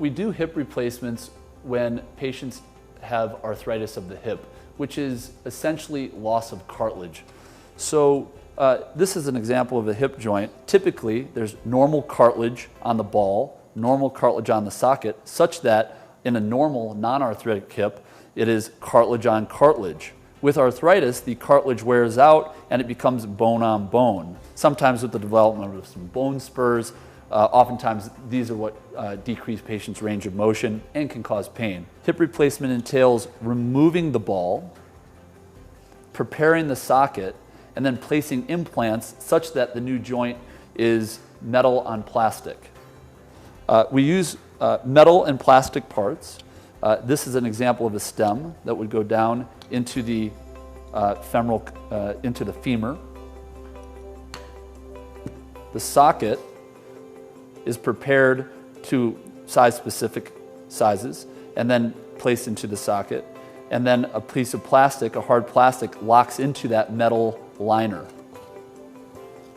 We do hip replacements when patients have arthritis of the hip, which is essentially loss of cartilage. So this is an example of a hip joint. Typically, there's normal cartilage on the ball, normal cartilage on the socket, such that in a normal non-arthritic hip, it is cartilage on cartilage. With arthritis, the cartilage wears out and it becomes bone on bone. Sometimes with the development of some bone spurs, oftentimes these are what decrease patients' range of motion and can cause pain. Hip replacement entails removing the ball, preparing the socket, and then placing implants such that the new joint is metal on plastic. We use metal and plastic parts. This is an example of a stem that would go down into the into the femur. The socket is prepared to size-specific sizes and then placed into the socket. And then a piece of plastic, a hard plastic, locks into that metal liner.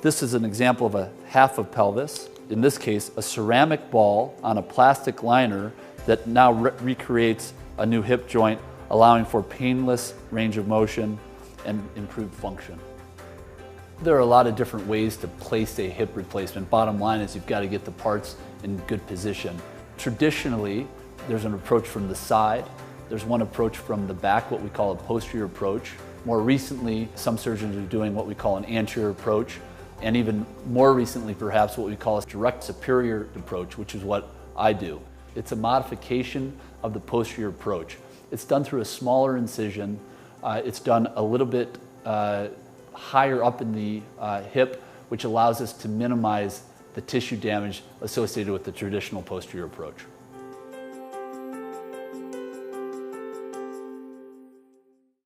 This is an example of a half of pelvis. In this case, a ceramic ball on a plastic liner that now recreates a new hip joint, allowing for painless range of motion and improved function. There are a lot of different ways to place a hip replacement. Bottom line is you've got to get the parts in good position. Traditionally, there's an approach from the side. There's one approach from the back, what we call a posterior approach. More recently, some surgeons are doing what we call an anterior approach, and even more recently, perhaps, what we call a direct superior approach, which is what I do. It's a modification of the posterior approach. It's done through a smaller incision. It's done a little bit higher up in the hip, which allows us to minimize the tissue damage associated with the traditional posterior approach.